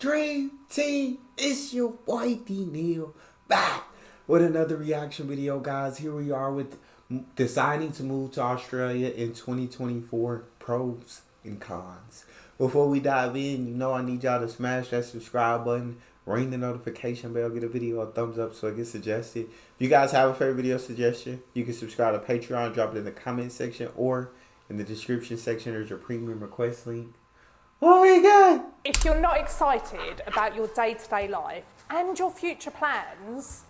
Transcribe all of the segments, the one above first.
Dream Team, it's your boy Neal back with another reaction video, guys. Here we are with deciding to move to Australia in 2024, pros and cons. Before we dive in, you know I need y'all to smash that subscribe button, ring the notification bell, get a video a thumbs up so it gets suggested. If you guys have a favorite video suggestion, you can subscribe to Patreon, drop it in the comment section, or in the description section there's your premium request link. Oh my God! If you're not excited about your day-to-day life and your future plans,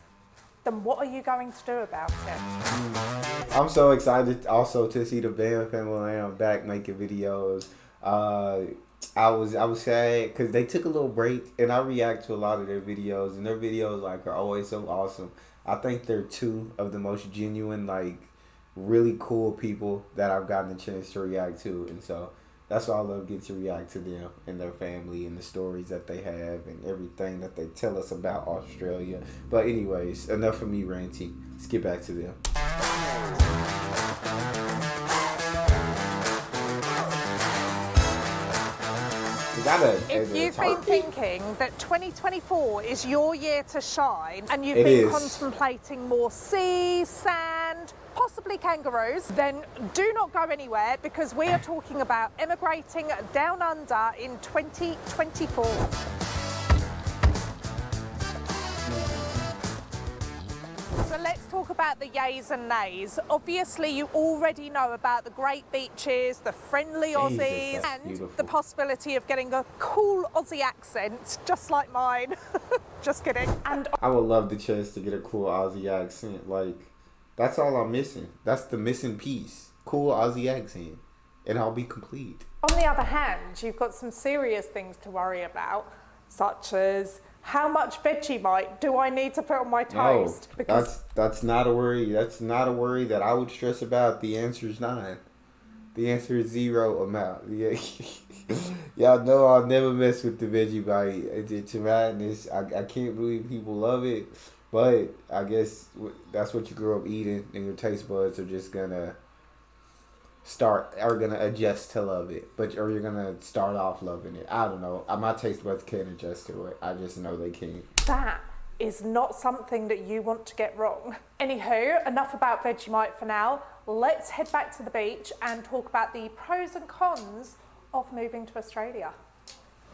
then what are you going to do about it? I'm so excited also to see the BamFamALam back making videos. I was sad because they took a little break, and I react to a lot of their videos, and their videos are always so awesome. I think they're two of the most genuine, really cool people that I've gotten a chance to react to, and so that's why I love getting to react to them and their family and the stories that they have and everything that they tell us about Australia. But anyways, enough of me ranting. Let's get back to them. If you've been thinking that 2024 is your year to shine and you've been contemplating more sea, sand, possibly kangaroos, then do not go anywhere because we are talking about emigrating down under in 2024. So let's talk about the yays and nays. Obviously, you already know about the great beaches, the friendly Aussies, and beautiful. The possibility of getting a cool Aussie accent, just like mine. Just kidding. And I would love the chance to get a cool Aussie accent. That's all I'm missing. That's the missing piece. Cool Aussie accent. And I'll be complete. On the other hand, you've got some serious things to worry about, such as how much Vegemite do I need to put on my toast? No, because that's not a worry. That's not a worry that I would stress about. The answer is none. The answer is zero amount. Yeah. Y'all know I'll never mess with the Vegemite. It's madness. I can't believe people love it. But I guess that's what you grew up eating, and your taste buds are just gonna adjust to love it, or you're gonna start off loving it. I don't know. My taste buds can't adjust to it. I just know they can. That is not something that you want to get wrong. Anywho, enough about Vegemite for now. Let's head back to the beach and talk about the pros and cons of moving to Australia.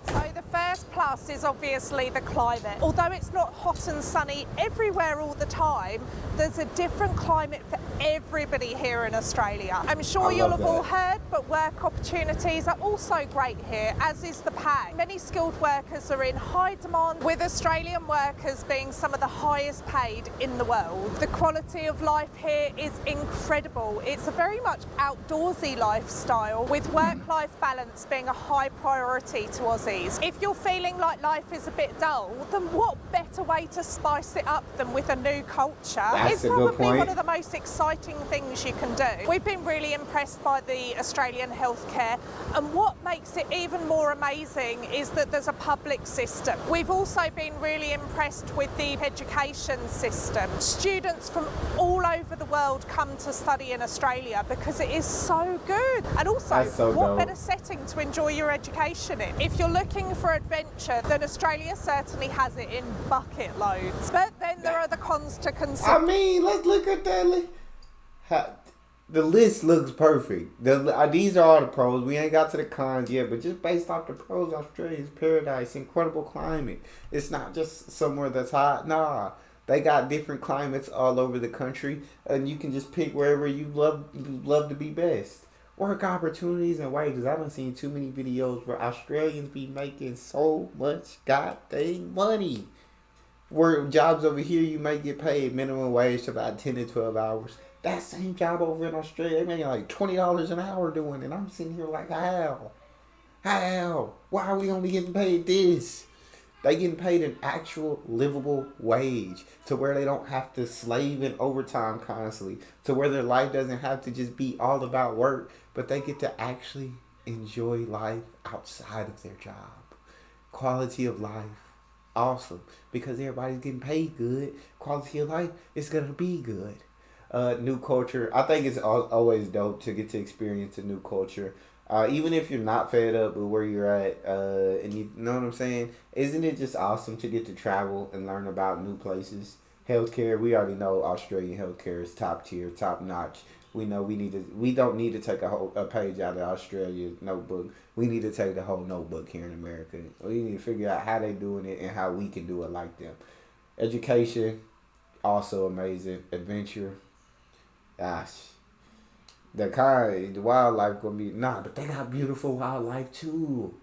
So the first plus is obviously the climate. Although it's not hot and sunny everywhere all the time, there's a different climate for everybody here in Australia. I'm sure you'll have all heard, but work opportunities are also great here, as is the pay. Many skilled workers are in high demand, with Australian workers being some of the highest paid in the world. The quality of life here is incredible. It's a very much outdoorsy lifestyle, with work-life balance being a high priority to Aussies. If you're feeling like life is a bit dull, then what better way to spice it up than with a new culture? It's probably one of the most exciting things you can do. We've been really impressed by the Australian healthcare, and what makes it even more amazing is that there's a public system. We've also been really impressed with the education system. Students from all over the world come to study in Australia because it is so good. And also, what better setting to enjoy your education in? If you're looking for adventure, then Australia certainly has it in bucket loads. But then there are the cons to consider. I mean, let's look at that. The list looks perfect. These are all the pros. We ain't got to the cons yet, but just based off the pros, Australia's paradise, incredible climate. It's not just somewhere that's hot. Nah, they got different climates all over the country, and you can just pick wherever you love to be best. Work opportunities and wages. I haven't seen too many videos where Australians be making so much goddamn money. Where jobs over here you may get paid minimum wage to about 10 to 12 hours. That same job over in Australia, they making like $20 an hour doing it. I'm sitting here like, how? How? Why are we only getting paid this? They getting paid an actual livable wage to where they don't have to slave in overtime constantly, to where their life doesn't have to just be all about work, but they get to actually enjoy life outside of their job. Quality of life, awesome, because everybody's getting paid good. Quality of life is gonna be good. New culture. I think it's always dope to get to experience a new culture. Even if you're not fed up with where you're at, and you know what I'm saying, isn't it just awesome to get to travel and learn about new places? Healthcare, we already know Australian healthcare is top tier, top notch. We know we don't need to take a page out of Australia's notebook. We need to take the whole notebook here in America. We need to figure out how they doing it and how we can do it like them. Education, also amazing. Adventure, gosh. The wildlife gonna be but they got beautiful wildlife too.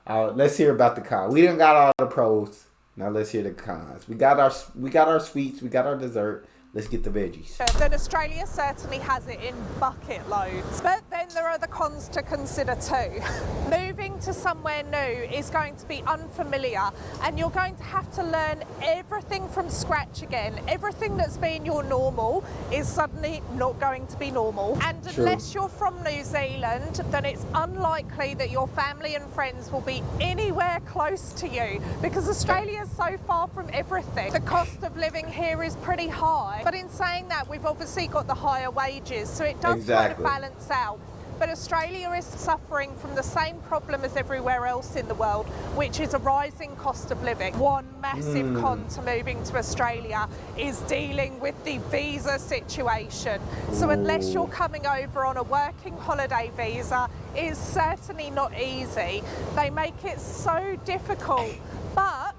Let's hear about the cons. We done got all the pros. Now let's hear the cons. We got our sweets. We got our dessert. Let's get the veggies. Then Australia certainly has it in bucket loads. But then there are the cons to consider too. Moving to somewhere new is going to be unfamiliar, and you're going to have to learn everything from scratch again. Everything that's been your normal is suddenly not going to be normal. And unless you're from New Zealand, then it's unlikely that your family and friends will be anywhere close to you, because Australia is so far from everything. The cost of living here is pretty high. But in saying that, we've obviously got the higher wages, so it does kind of balance out. But Australia is suffering from the same problem as everywhere else in the world, which is a rising cost of living. One massive con to moving to Australia is dealing with the visa situation. So unless you're coming over on a working holiday visa, it's certainly not easy. They make it so difficult. But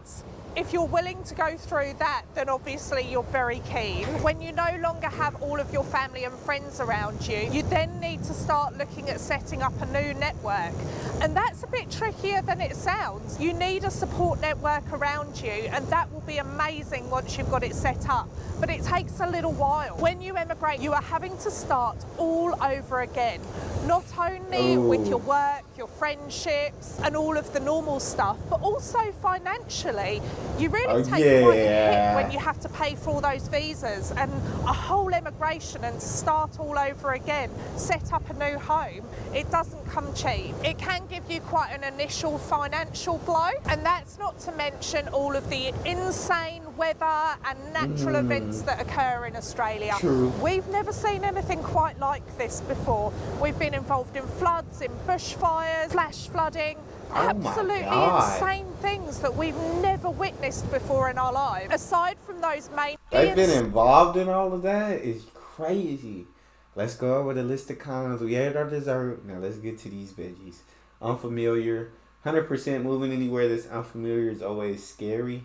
if you're willing to go through that, then obviously you're very keen. When you no longer have all of your family and friends around you, you then need to start looking at setting up a new network. And that's a bit trickier than it sounds. You need a support network around you, and that will be amazing once you've got it set up. But it takes a little while. When you emigrate, you are having to start all over again. Not only with your work, your friendships, and all of the normal stuff, but also financially. You really take quite a hit when you have to pay for all those visas and a whole emigration, and to start all over again, set up a new home. It doesn't come cheap. It can give you quite an initial financial blow, and that's not to mention all of the insane weather and natural events that occur in Australia. We've never seen anything quite like this before. We've been involved in floods, in bushfires, flash flooding, absolutely insane things that we've never witnessed before in our lives. Aside from those main... They've been involved in all of that? It's crazy. Let's go over the list of cons. We ate our dessert. Now let's get to these veggies. Unfamiliar. 100% moving anywhere that's unfamiliar is always scary,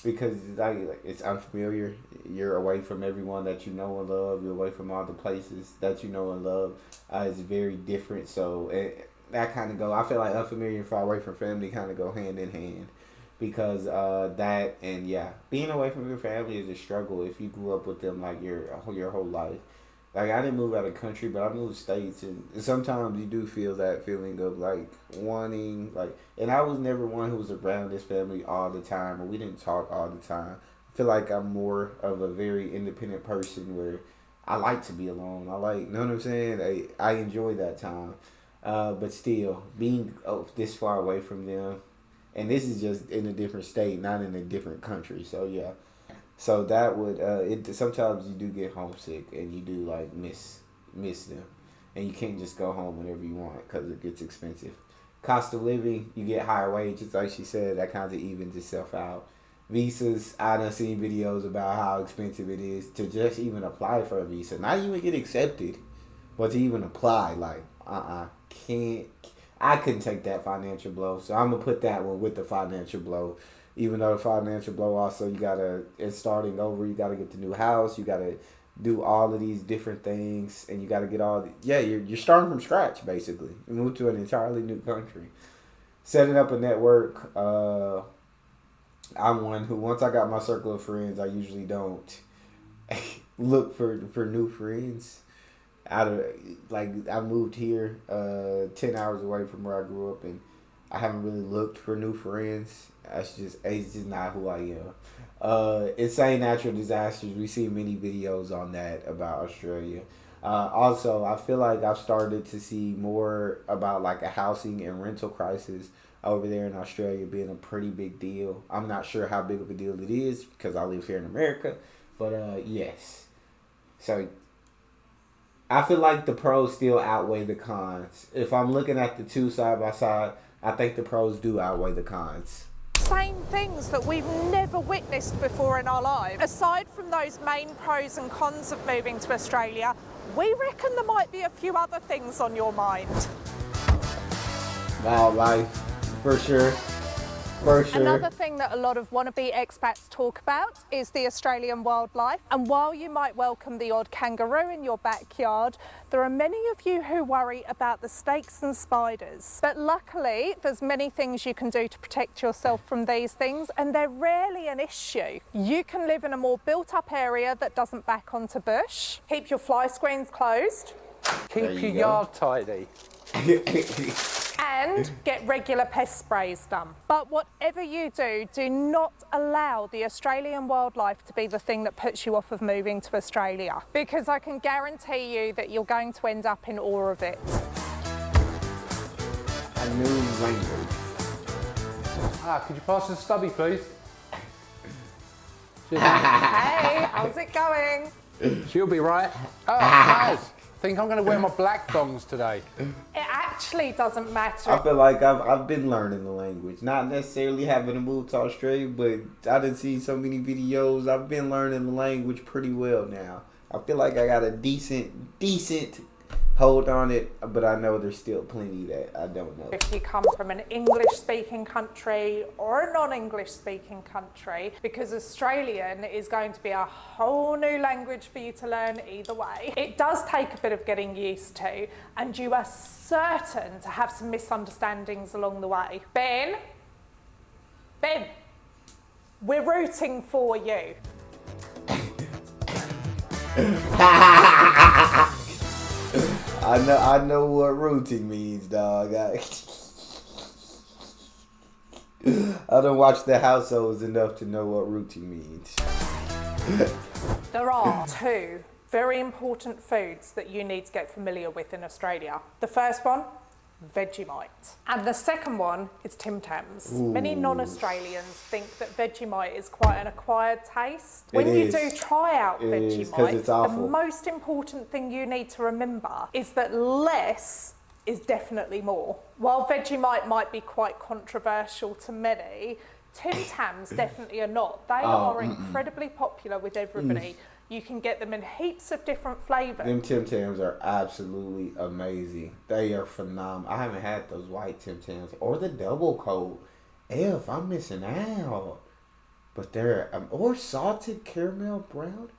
because it's unfamiliar. You're away from everyone that you know and love. You're away from all the places that you know and love. It's very different. So that kind of go. I feel like unfamiliar and far away from family kind of go hand in hand, because that and being away from your family is a struggle if you grew up with them like your whole life. Like, I didn't move out of the country, but I moved states, and sometimes you do feel that feeling of like wanting, like, and I was never one who was around this family all the time, or we didn't talk all the time. I feel like I'm more of a very independent person where I like to be alone. I like, you know what I'm saying? I enjoy that time. But still, being this far away from them, and this is just in a different state, not in a different country. So yeah, so that would sometimes you do get homesick, and you do like miss them, and you can't just go home whenever you want because it gets expensive. Cost of living, you get higher wages, like she said, that kind of evens itself out. Visas, I done seen videos about how expensive it is to just even apply for a visa, not even get accepted, but to even apply. Like, I couldn't take that financial blow, so I'm gonna put that one with the financial blow. Even though the financial blow, also it's starting over. You gotta get the new house. You gotta do all of these different things, and you gotta get you're starting from scratch basically. You move to an entirely new country, setting up a network. I'm one who, once I got my circle of friends, I usually don't look for new friends. I moved here 10 hours away from where I grew up, and I haven't really looked for new friends. It's just not who I am. Insane natural disasters. We see many videos on that about Australia. Also, I feel like I've started to see more about like a housing and rental crisis over there in Australia being a pretty big deal. I'm not sure how big of a deal it is because I live here in America, but yes. So I feel like the pros still outweigh the cons. If I'm looking at the two side by side, I think the pros do outweigh the cons. Saying things that we've never witnessed before in our lives. Aside from those main pros and cons of moving to Australia, we reckon there might be a few other things on your mind. Wildlife, for sure. For sure. Another thing that a lot of wannabe expats talk about is the Australian wildlife. And while you might welcome the odd kangaroo in your backyard, there are many of you who worry about the snakes and spiders. But luckily, there's many things you can do to protect yourself from these things, and they're rarely an issue. You can live in a more built-up area that doesn't back onto bush. Keep your fly screens closed. Keep your yard tidy. And get regular pest sprays done. But whatever you do, do not allow the Australian wildlife to be the thing that puts you off of moving to Australia, because I can guarantee you that you're going to end up in awe of it. A new language. Could you pass the stubby, please? Hey, how's it going? She'll be right. Oh, nice. Think I'm going to wear my black thongs today. It actually doesn't matter. I feel like I've been learning the language. Not necessarily having to move to Australia, but I done seen so many videos. I've been learning the language pretty well now. I feel like I got a decent hold on it, but I know there's still plenty that I don't know. If you come from an English-speaking country or a non-English-speaking country, because Australian is going to be a whole new language for you to learn either way. It does take a bit of getting used to, and you are certain to have some misunderstandings along the way. Ben, we're rooting for you. I know what rooting means, dog. I don't watch the households enough to know what rooting means. There are two very important foods that you need to get familiar with in Australia. The first one, Vegemite. And the second one is Tim Tams. Many non-Australians think that Vegemite is quite an acquired taste. When you do try out Vegemite, the most important thing you need to remember is that less is definitely more. While Vegemite might be quite controversial to many, Tim Tams definitely are not. They are incredibly popular with everybody. You can get them in heaps of different flavours. Them Tim Tams are absolutely amazing. They are phenomenal. I haven't had those white Tim Tams or the double coat. I'm missing out. But they're, or salted caramel brown.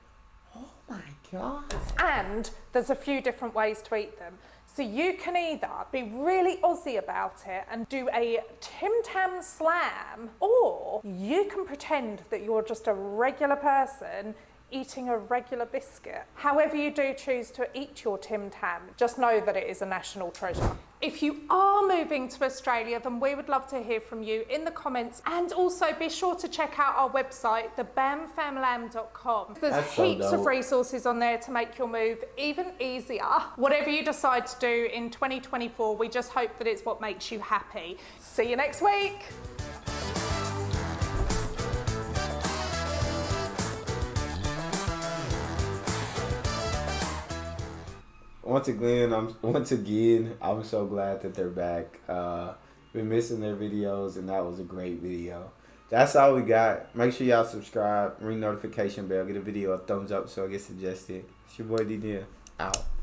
Oh my God. And there's a few different ways to eat them. So you can either be really Aussie about it and do a Tim Tam slam, or you can pretend that you're just a regular person eating a regular biscuit. However you do choose to eat your Tim Tam, just know that it is a national treasure. If you are moving to Australia, then we would love to hear from you in the comments, and also be sure to check out our website, the BamFamALam.com. There's heaps of resources on there to make your move even easier. Whatever you decide to do in 2024, we just hope that it's what makes you happy. See you next week. Once again, I'm so glad that they're back. Been missing their videos, and that was a great video. That's all we got. Make sure y'all subscribe, ring notification bell, get a video a thumbs up so it gets suggested. It's your boy D Neal, out.